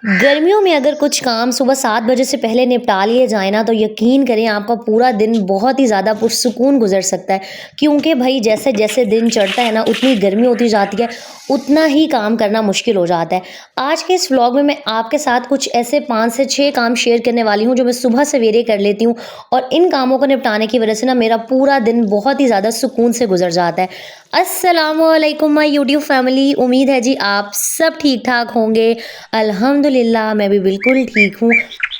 गर्मियों में अगर कुछ काम सुबह 7 बजे से पहले निपटा लिए जाए ना तो यकीन करें आपका पूरा दिन बहुत ही ज़्यादा पुरसुकून गुजर सकता है। क्योंकि भाई जैसे-जैसे दिन चढ़ता है ना उतनी गर्मी होती जाती है, उतना ही काम करना मुश्किल हो जाता है। आज के इस व्लॉग में मैं आपके साथ कुछ ऐसे 5 से 6 काम शेयर करने वाली हूँ जो मैं सुबह सवेरे कर लेती हूँ और इन कामों को निपटाने की वजह से ना मेरा पूरा दिन बहुत ही ज़्यादा सुकून से गुजर जाता है। अस्सलामुअलैकुम माय यूट्यूब फैमिली, उम्मीद है जी आप सब ठीक-ठाक होंगे। अल्हम्दुलिल्लाह मैं भी बिल्कुल ठीक हूँ।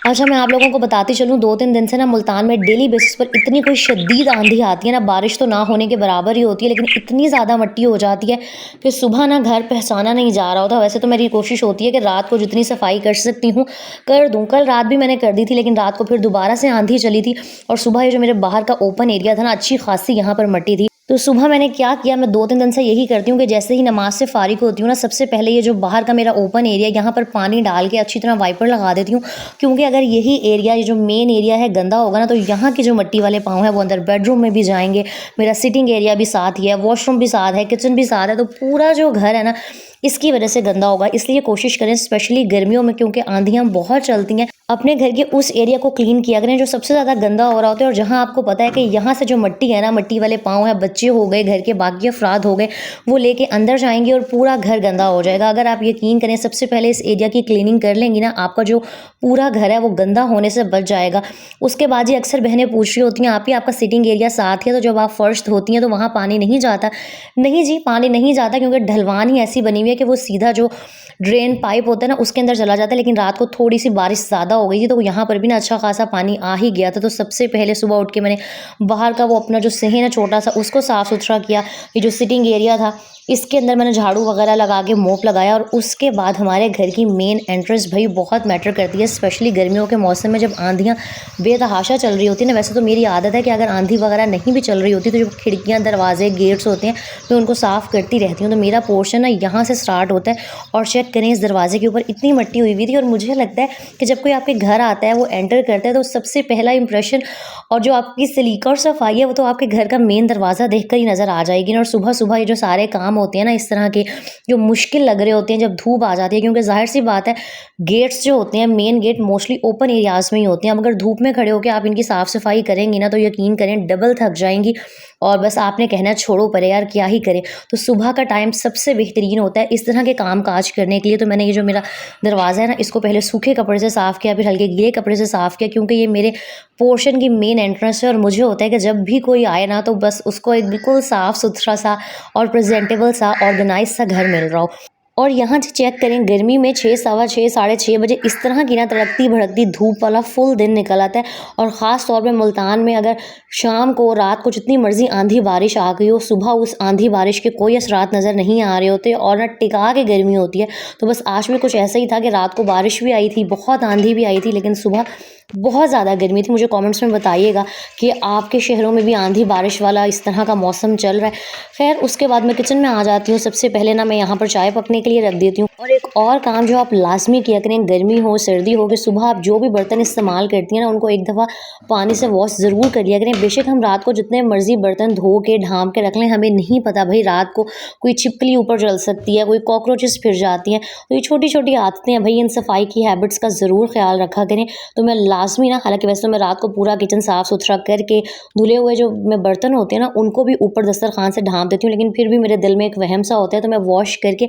अच्छा मैं आप लोगों को बताती चलूँ 2-3 दिन से ना मुल्तान में डेली बेसिस पर इतनी कोई शदीद आंधी आती है ना, बारिश तो ना होने के बराबर ही होती है लेकिन इतनी ज़्यादा मट्टी हो जाती है कि सुबह ना घर पहचाना नहीं जा रहा होता। वैसे तो मेरी कोशिश होती है कि रात को जितनी सफाई कर सकती हूँ कर दूँ। कल रात भी मैंने कर दी थी लेकिन रात को फिर दोबारा से आंधी चली थी और सुबह ये जो मेरे बाहर का ओपन एरिया था ना, अच्छी खासी यहाँ पर मट्टी थी। तो सुबह मैंने क्या किया, मैं 2-3 दिन से यही करती हूँ कि जैसे ही नमाज से फारिग होती हूँ ना, सबसे पहले ये जो बाहर का मेरा ओपन एरिया यहाँ पर पानी डाल के अच्छी तरह वाइपर लगा देती हूँ। क्योंकि अगर यही एरिया, ये जो मेन एरिया है, गंदा होगा ना तो यहाँ के जो मिट्टी वाले पाँव हैं वो अंदर बेडरूम में भी जाएंगे। मेरा सिटिंग एरिया भी साथ ही है, वॉशरूम भी साथ है, किचन भी साथ है, तो पूरा जो घर है ना इसकी वजह से गंदा होगा। इसलिए कोशिश करें स्पेशली गर्मियों में, क्योंकि आंधियाँ बहुत चलती हैं, अपने घर के उस एरिया को क्लीन किया करें जो सबसे ज़्यादा गंदा हो रहा होता है और जहाँ आपको पता है कि यहाँ से जो मिट्टी है ना, मिट्टी वाले पाँव हैं, बच्चे हो गए, घर के बाकी अफराद हो गए, वो लेके अंदर जाएंगे और पूरा घर गंदा हो जाएगा। अगर आप यकीन करें सबसे पहले इस एरिया की क्लीनिंग कर लेंगी ना, आपका जो पूरा घर है वो गंदा होने से बच जाएगा। उसके बाद ही अक्सर बहनें पूछ रही होती हैं आप ही आपका सिटिंग एरिया साथ है तो जब आप फर्श धोती हैं तो वहाँ पानी नहीं जाता? नहीं जी, पानी नहीं जाता क्योंकि ढलवान ही ऐसी बनी हुई है कि वो सीधा जो ड्रेन पाइप होता है ना उसके अंदर चला जाता है। लेकिन रात को थोड़ी सी बारिश ज़्यादा हो गई थी तो यहाँ पर भी ना अच्छा खासा पानी आ ही गया था। तो सबसे पहले सुबह उठ के मैंने बाहर का वो अपना जो सहन है छोटा सा उसको साफ़ सुथरा किया। ये जो सिटिंग एरिया था इसके अंदर मैंने झाड़ू वगैरह लगा के मोप लगाया और उसके बाद हमारे घर की मेन एंट्रेंस भाई बहुत मैटर करती है, स्पेशली गर्मियों के मौसम में जब आंधियाँ बेतहाशा चल रही होती है ना। वैसे तो मेरी आदत है कि अगर आंधी वगैरह नहीं भी चल रही होती तो जो खिड़कियाँ, दरवाजे, गेट्स होते हैं मैं उनको साफ़ करती रहती हूँ। तो मेरा पोर्शन ना यहाँ से स्टार्ट होता है और चेक करें इस दरवाजे के ऊपर इतनी मट्टी हुई हुई थी। और मुझे लगता है कि जब कोई आपके घर आता है, वो एंटर करता है तो सबसे पहला इंप्रेशन और जो आपकी सलीका और सफाई है वो तो आपके घर का मेन दरवाज़ा देख कर ही नज़र आ जाएगी। और सुबह सुबह ये जो सारे काम होते हैं ना इस तरह के, जो मुश्किल लग रहे होते हैं जब धूप आ जाती है, क्योंकि जाहिर सी बात है गेट्स जो होते हैं, main gate mostly open areas में ही होते हैं। अब अगर धूप में खड़े होकर आप इनकी साफ़ सफाई करेंगी ना तो यकीन करें डबल थक जाएंगी और बस आपने कहना छोड़ो परे यार क्या ही करें। तो सुबह का टाइम सबसे बेहतरीन होता है इस तरह के काम काज करने के लिए। तो मैंने ये जो मेरा दरवाज़ा है ना इसको पहले सूखे कपड़े से साफ़ किया, फिर हल्के गीले कपड़े से साफ़ किया, क्योंकि ये मेरे पोर्शन की मेन एंट्रेंस है और मुझे होता है कि जब भी कोई आए ना तो बस उसको एक बिल्कुल साफ़ सुथरा सा और प्रेजेंटेबल सा ऑर्गेनाइज सा घर मिल रहा हो। और यहाँ से चेक करें गर्मी में 6, सवा 6, साढ़े 6 बजे इस तरह की ना तड़कती भड़कती धूप वाला फुल दिन निकल आता है। और ख़ास तौर पे मुल्तान में अगर शाम को, रात को जितनी मर्जी आंधी बारिश आ गई हो, सुबह उस आंधी बारिश के कोई असरात नज़र नहीं आ रहे होते और ना टिका के गर्मी होती है। तो बस आज भी कुछ ऐसा ही था कि रात को बारिश भी आई थी, बहुत आंधी भी आई थी, लेकिन सुबह बहुत ज़्यादा गर्मी थी। मुझे कमेंट्स में बताइएगा कि आपके शहरों में भी आंधी बारिश वाला इस तरह का मौसम चल रहा है। खैर उसके बाद मैं किचन में आ जाती हूँ। सबसे पहले ना मैं यहाँ पर चाय पकने के लिए रख देती हूँ। और एक और काम जो आप लाजमी किया करें, गर्मी हो सर्दी हो, कि सुबह आप जो भी बर्तन इस्तेमाल करती हैं ना उनको एक दफ़ा पानी से वॉश ज़रूर कर लिया करें। बेशक हम रात को जितने मर्जी बर्तन धो के ढाँप के रख लें, हमें नहीं पता भाई रात को कोई छिपकली ऊपर चल सकती है, कोई कॉकरोचेस फिर जाती हैं। तो ये छोटी छोटी आदतें हैं भाई, इन सफाई की हैबिट्स का ज़रूर ख्याल रखा करें। तो मैं लाजमी ना, हालांकि वैसे तो मैं रात को पूरा किचन साफ़ सुथरा करके धुले हुए जो मैं बर्तन होते हैं ना उनको भी ऊपर दस्तरखान से ढाँप देती हूँ, लेकिन फिर भी मेरे दिल में एक वहम सा होता है तो मैं वॉश करके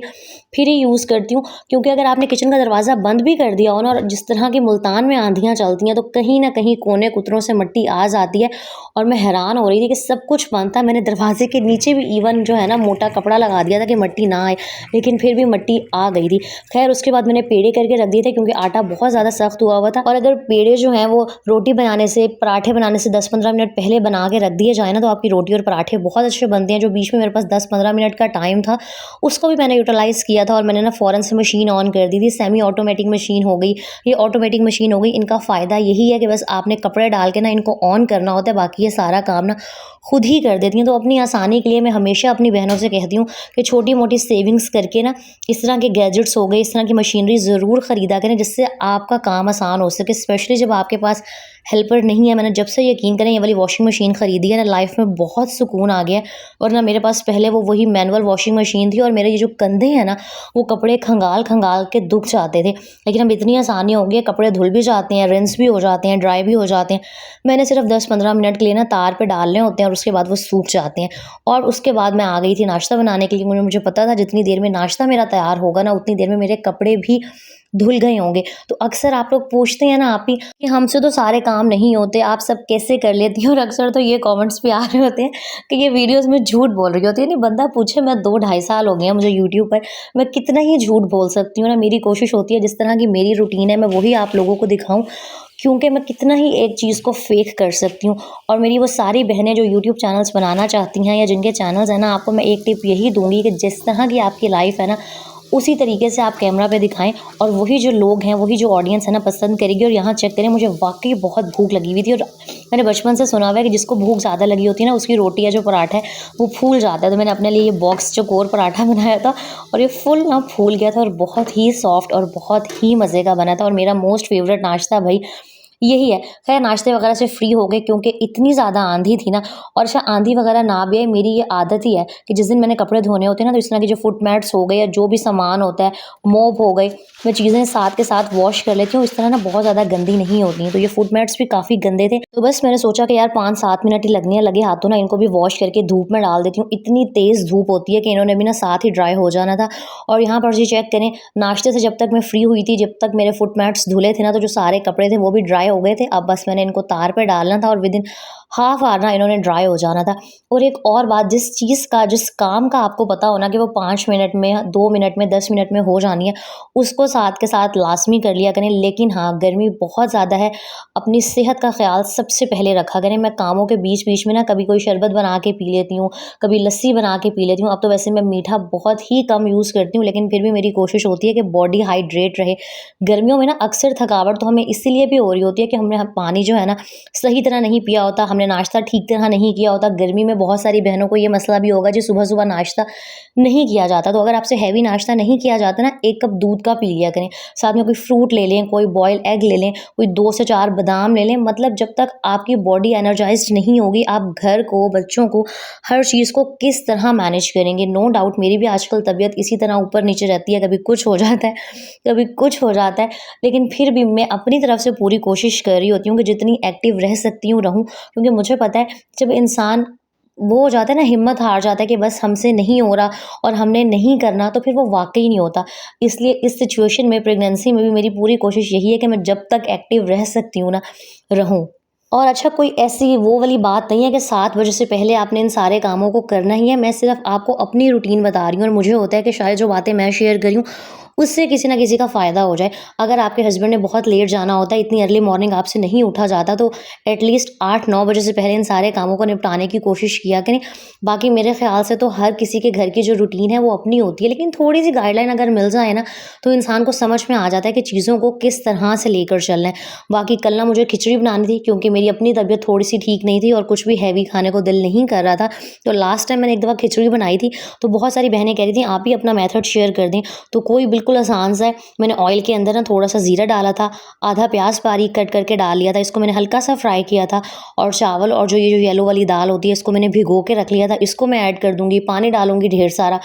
फिर ही यूज़ करती हूँ। क्योंकि अगर आपने किचन का दरवाज़ा बंद भी कर दिया हो ना और जिस तरह की मुल्तान में आंधियाँ चलती हैं तो कहीं ना कहीं कोने कुतरों से मिट्टी आ जाती है। और मैं हैरान हो रही थी कि सब कुछ बंद था, मैंने दरवाजे के नीचे भी इवन जो है ना मोटा कपड़ा लगा दिया था कि मिट्टी ना आए, लेकिन फिर भी मिट्टी आ गई थी। खैर उसके बाद मैंने पेड़े करके रख दिए थे क्योंकि आटा बहुत ज़्यादा सख्त हुआ हुआ था। और अगर पेड़े जो हैं वो रोटी बनाने से, पराठे बनाने से 10-15 मिनट पहले बना के रख दिए जाए ना तो आपकी रोटी और पराठे बहुत अच्छे बनते हैं। जो बीच में मेरे पास 10-15 मिनट का टाइम था उसको भी मैंने यूटिलाइज़ किया था और मैंने ना फ़ौरन से मशीन ऑन कर दी थी। सेमी ऑटोमेटिक मशीन हो गई, ये ऑटोमेटिक मशीन हो गई। इनका फ़ायदा यही है कि बस आपने कपड़े डाल के ना इनको ऑन करना होता है, बाकी ये सारा काम ना खुद ही कर देती हैं। तो अपनी आसानी के लिए मैं हमेशा अपनी बहनों से कहती हूँ कि छोटी मोटी सेविंग्स करके ना इस तरह के गैजेट्स हो गए, इस तरह की मशीनरी ज़रूर ख़रीदा करें जिससे आपका काम आसान हो सके। स्पेशली जब जब आपके पास हेल्पर नहीं है, मैंने जब से यकीन करें ये वाली वॉशिंग मशीन ख़रीदी है ना, लाइफ में बहुत सुकून आ गया है। वरना मेरे पास पहले वो वही मैनुअल वॉशिंग मशीन थी और मेरे ये जो कंधे हैं ना, वो कपड़े खंगाल खंगाल के दुख जाते थे। लेकिन अब इतनी आसानी हो गई है, कपड़े धुल भी जाते हैं, रिंस भी हो जाते हैं, ड्राई भी हो जाते हैं। मैंने सिर्फ 10-15 मिनट के लिए ना तार पे डालने होते हैं और उसके बाद वो सूख जाते हैं। और उसके बाद मैं आ गई थी नाश्ता बनाने के लिए। मुझे पता था जितनी देर में नाश्ता मेरा तैयार होगा ना, उतनी देर में मेरे कपड़े भी धुल गए होंगे। तो अक्सर आप लोग पूछते हैं ना आप ही कि हमसे तो सारे काम नहीं होते, आप सब कैसे कर लेती हैं? और अक्सर तो ये कमेंट्स भी आ रहे होते हैं कि ये वीडियोस में झूठ बोल रही होती है। नहीं, बंदा पूछे, मैं 2 ढाई साल हो गए हैं मुझे यूट्यूब पर, मैं कितना ही झूठ बोल सकती हूँ ना। मेरी कोशिश होती है जिस तरह की मेरी रूटीन है मैं वही आप लोगों को दिखाऊं, क्योंकि मैं कितना ही एक चीज़ को फेक कर सकती हूँ। और मेरी वो सारी बहनें जो यूट्यूब चैनल्स बनाना चाहती हैं या जिनके चैनल्स हैं ना, आपको मैं एक टिप यही दूंगी कि जिस तरह की आपकी लाइफ है ना, उसी तरीके से आप कैमरा पे दिखाएं और वही जो लोग हैं, वही जो ऑडियंस है ना, पसंद करेगी। और यहाँ चेक करें, मुझे वाकई बहुत भूख लगी हुई थी और मैंने बचपन से सुना हुआ है कि जिसको भूख ज़्यादा लगी होती है ना, उसकी रोटी या जो पराठा है वो फूल जाता है। तो मैंने अपने लिए ये बॉक्स चकोर पराठा बनाया था और ये फुल ना फूल गया था और बहुत ही सॉफ्ट और बहुत ही मज़े का बना था। और मेरा मोस्ट फेवरेट नाश्ता भाई यही है। खैर नाश्ते वगैरह से फ्री हो गए क्योंकि इतनी ज़्यादा आंधी थी ना। और अच्छा, आंधी वगैरह ना भी आए, मेरी ये आदत ही है कि जिस दिन मैंने कपड़े धोने होते हैं ना, तो इस तरह के जो फुट मैट्स हो गए या जो भी सामान होता है, मोप हो गई, मैं चीज़ें साथ के साथ वॉश कर लेती हूँ। इस तरह ना बहुत ज़्यादा गंदी नहीं होती हैं। तो ये फुट मैट्स भी काफ़ी गंदे थे, तो बस मैंने सोचा कि यार 5-7 मिनट ही लगने हैं, लगे हाथों ना इनको भी वॉश करके धूप में डाल देती हूँ। इतनी तेज़ धूप होती है कि इन्होंने भी ना साथ ही ड्राई हो जाना था। और यहाँ पर जी चेक करें, नाश्ते से जब तक मैं फ्री हुई थी, जब तक मेरे फुट मैट्स धुले थे ना, तो जो सारे कपड़े थे वो भी ड्राई हो गए थे। अब बस मैंने इनको तार पे डालना था और विदिन हाफ आवर ना इन्होंने ड्राई हो जाना था। और एक और बात, जिस चीज़ का, जिस काम का आपको पता होना कि वो 5 मिनट में, 2 मिनट में, 10 मिनट में हो जानी है, उसको साथ के साथ लाज़मी कर लिया करें। लेकिन हाँ, गर्मी बहुत ज़्यादा है, अपनी सेहत का ख़्याल सबसे पहले रखा करें। मैं कामों के बीच-बीच में ना कभी कोई शरबत बना के पी लेती हूँ, कभी लस्सी बना के पी लेती हूँ। अब तो वैसे मैं मीठा बहुत ही कम यूज़ करती हूँ, लेकिन फिर भी मेरी कोशिश होती है कि बॉडी हाइड्रेट रहे। गर्मियों में ना अक्सर थकावट तो हमें इसीलिए भी हो रही होती है कि हमने पानी जो है ना सही तरह नहीं पिया होता, हमने नाश्ता ठीक तरह नहीं किया होता। गर्मी में बहुत सारी बहनों को ये मसला भी होगा जी, सुबह-सुबह नाश्ता नहीं किया जाता। तो अगर आपसे हैवी नाश्ता नहीं किया जाता ना, 1 कप दूध का पी लिया करें, साथ में कोई फ्रूट ले लें, कोई बॉयल एग ले लें, कोई 2 से 4 बादाम ले लें। मतलब जब तक आपकी बॉडी एनर्जाइज्ड नहीं होगी, आप घर को, बच्चों को, हर चीज़ को किस तरह मैनेज करेंगे? नो डाउट मेरी भी आजकल तबीयत इसी तरह ऊपर-नीचे रहती है, कभी कुछ हो जाता है, कभी कुछ हो जाता है। लेकिन फिर भी मैं अपनी तरफ से पूरी कोशिश कर रही होती हूँ कि जितनी एक्टिव रह सकती हूँ रहूँ, क्योंकि मुझे पता है जब इंसान वो हो जाता है ना, हिम्मत हार जाता है कि बस हमसे नहीं हो रहा और हमने नहीं करना, तो फिर वो वाक़ई नहीं होता। इसलिए इस सिचुएशन में, प्रेगनेंसी में भी मेरी पूरी कोशिश यही है कि मैं जब तक एक्टिव रह सकती हूँ ना, रहूँ। और अच्छा, कोई ऐसी वो वाली बात नहीं है कि 7 बजे से पहले आपने इन सारे कामों को करना ही है। मैं सिर्फ़ आपको अपनी रूटीन बता रही हूँ और मुझे होता है कि शायद जो बातें मैं शेयर कर रही हूँ, उससे किसी न किसी का फ़ायदा हो जाए। अगर आपके हस्बैंड ने बहुत लेट जाना होता है, इतनी अर्ली मॉर्निंग आपसे नहीं उठा जाता, तो एटलीस्ट 8-9 बजे से पहले इन सारे कामों को निपटाने की कोशिश किया करें। बाकी मेरे ख़्याल से तो हर किसी के घर की जो रूटीन है वो अपनी होती है, लेकिन थोड़ी-सी गाइडलाइन अगर मिल जाए ना, तो इंसान को समझ में आ जाता है कि चीज़ों को किस तरह से लेकर चलना है। बाकी कल ना मुझे खिचड़ी बनानी थी क्योंकि मेरी अपनी तबीयत थोड़ी-सी ठीक नहीं थी और कुछ भी हैवी खाने को दिल नहीं कर रहा था। तो लास्ट टाइम मैंने एक दफ़ा खिचड़ी बनाई थी, तो बहुत सारी बहनें कह रही थी आप ही अपना मेथड शेयर कर दें। तो कोई बिल्कुल आसान सा है, मैंने ऑयल के अंदर ना थोड़ा-सा ज़ीरा डाला था, आधा प्याज़ बारीक कट करके डाल लिया था, इसको मैंने हल्का-सा फ्राई किया था। और चावल और जो ये जो येलो वाली दाल होती है, इसको मैंने भिगो के रख लिया था, इसको मैं ऐड कर दूँगी, पानी डालूँगी ढेर सारा,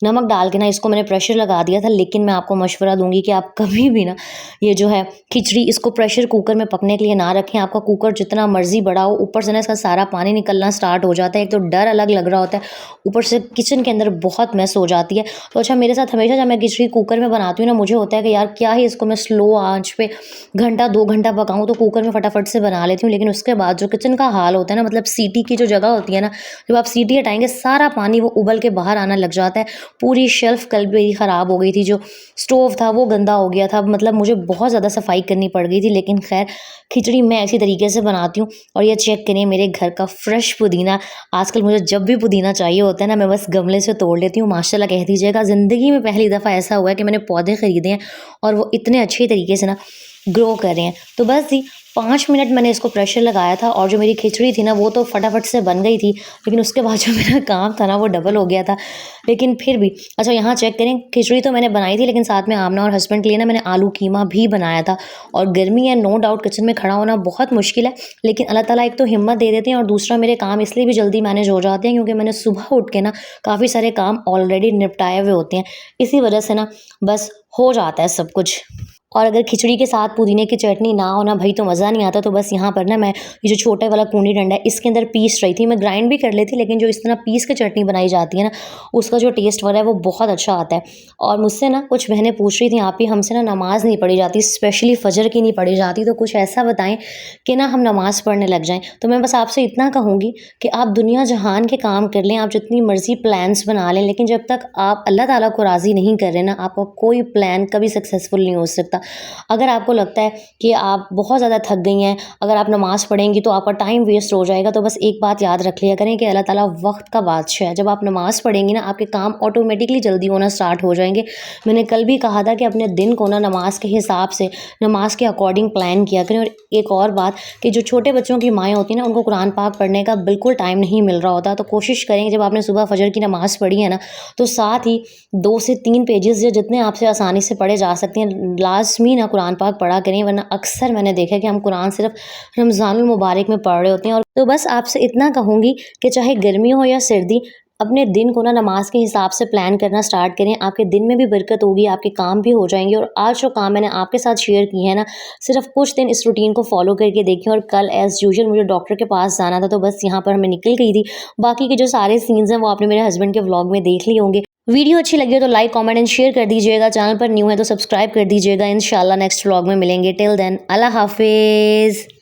नमक डाल के ना इसको मैंने प्रेशर लगा दिया था। लेकिन मैं आपको मशवरा दूँगी कि आप कभी भी ना ये जो है खिचड़ी, इसको प्रेशर कुकर में पकने के लिए ना रखें। आपका कुकर जितना मर्ज़ी बड़ा हो, ऊपर से ना इसका सारा पानी निकलना स्टार्ट हो जाता है। एक तो डर अलग लग रहा होता है, ऊपर से किचन के अंदर बहुत मेस हो जाती है। तो अच्छा, मेरे साथ हमेशा जब मैं खिचड़ी कुकर में बनाती हूँ ना, मुझे होता है कि यार क्या ही इसको मैं स्लो आँच पे घंटा 2 घंटा पकाऊँ, तो कुकर में फटाफट से बना लेती हूँ। लेकिन उसके बाद जो किचन का हाल होता है ना, मतलब सीटी की जो जगह होती है ना, जब आप सीटी हटाएँगे सारा पानी वो उबल के बाहर आना लग जाता है। पूरी शेल्फ़ कल मेरी ख़राब हो गई थी, जो स्टोव था वो गंदा हो गया था, मतलब मुझे बहुत ज़्यादा सफाई करनी पड़ गई थी। लेकिन खैर, खिचड़ी मैं ऐसी तरीके से बनाती हूँ। और ये चेक करिए, मेरे घर का फ्रेश पुदीना, आजकल मुझे जब भी पुदीना चाहिए होता है ना, मैं बस गमले से तोड़ लेती हूँ। माशाल्लाह कह दीजिएगा, ज़िंदगी में पहली दफ़ा ऐसा हुआ है कि मैंने पौधे ख़रीदे हैं और वो इतने अच्छे तरीके से ना ग्रो कर रहे हैं। तो बस जी 5 मिनट मैंने इसको प्रेशर लगाया था और जो मेरी खिचड़ी थी ना वो तो फटाफट से बन गई थी, लेकिन उसके बाद जो मेरा काम था ना वो डबल हो गया था। लेकिन फिर भी अच्छा यहाँ चेक करें, खिचड़ी तो मैंने बनाई थी लेकिन साथ में आमना और हस्बैंड के लिए ना मैंने आलू कीमा भी बनाया था। और गर्मी है, नो डाउट किचन में खड़ा होना बहुत मुश्किल है, लेकिन अल्लाह ताला एक तो हिम्मत दे देते हैं और दूसरा मेरे काम इसलिए भी जल्दी मैनेज हो जाते हैं क्योंकि मैंने सुबह उठ के ना काफ़ी सारे काम ऑलरेडी निपटाए हुए होते हैं। इसी वजह से ना बस हो जाता है सब कुछ। और अगर खिचड़ी के साथ पुदीने की चटनी ना हो ना भई तो मज़ा नहीं आता। तो बस यहाँ पर ना मैं ये जो छोटे वाला कूंडी डंडा है इसके अंदर पीस रही थी। मैं ग्राइंड भी कर लेती, लेकिन जो इस तरह पीस के चटनी बनाई जाती है ना उसका जो टेस्ट वाला है वो बहुत अच्छा आता है। और मुझसे ना कुछ बहनें पूछ रही थी, आप ही हमसे ना नमाज़ नहीं पढ़ी जाती, स्पेशली फ़जर की नहीं पढ़ी जाती, तो कुछ ऐसा बताएं कि ना हम नमाज़ पढ़ने लग जाएं। तो मैं बस आपसे इतना कहूँगी कि आप दुनिया जहान के काम कर लें, आप जितनी मर्ज़ी प्लान्स बना लें, लेकिन जब तक आप अल्लाह ताला को राज़ी नहीं कर रहे ना, आपका कोई प्लान कभी सक्सेसफुल नहीं हो सकता। अगर आपको लगता है कि आप बहुत ज़्यादा थक गई हैं, अगर आप नमाज़ पढ़ेंगी तो आपका टाइम वेस्ट हो जाएगा, तो बस एक बात याद रख लिया करें कि अल्लाह ताला वक्त का बादशाह है। जब आप नमाज़ पढ़ेंगी ना आपके काम ऑटोमेटिकली जल्दी होना स्टार्ट हो जाएंगे। मैंने कल भी कहा था कि अपने दिन को ना नमाज के हिसाब से, नमाज के अकॉर्डिंग प्लान किया करें। और एक और बात कि जो छोटे बच्चों की माएँ होती हैं ना उनको कुरान पाक पढ़ने का बिल्कुल टाइम नहीं मिल रहा होता, तो कोशिश करें जब आपने सुबह फजर की नमाज़ पढ़ी है ना तो साथ ही 2 से 3 पेजेस या जितने आपसे आसानी से पढ़े जा सकते हैं लाज़मी ना कुरान पाक पढ़ा करें। वरना अक्सर मैंने देखा है कि हम कुरान सिर्फ रमज़ानुल मुबारक में पढ़ रहे होते हैं। और तो बस आपसे इतना कहूँगी कि चाहे गर्मी हो या सर्दी, अपने दिन को ना नमाज के हिसाब से प्लान करना स्टार्ट करें। आपके दिन में भी बरकत होगी, आपके काम भी हो जाएंगे। और आज जो काम मैंने आपके साथ शेयर किए हैं ना, सिर्फ कुछ दिन इस रूटीन को फॉलो करके देखें। और कल एज़ यूजुअल मुझे डॉक्टर के पास जाना था, तो बस यहाँ पर मैं निकल गई थी। बाकी के जो सारे सीन्स हैं वो आपने मेरे हस्बैंड के व्लॉग में देख लिए होंगे। वीडियो अच्छी लगी हो तो लाइक, कमेंट एंड शेयर कर दीजिएगा। चैनल पर न्यू है तो सब्सक्राइब कर दीजिएगा। इंशाल्लाह नेक्स्ट व्लॉग में मिलेंगे। टिल देन अल्लाह हाफिज़।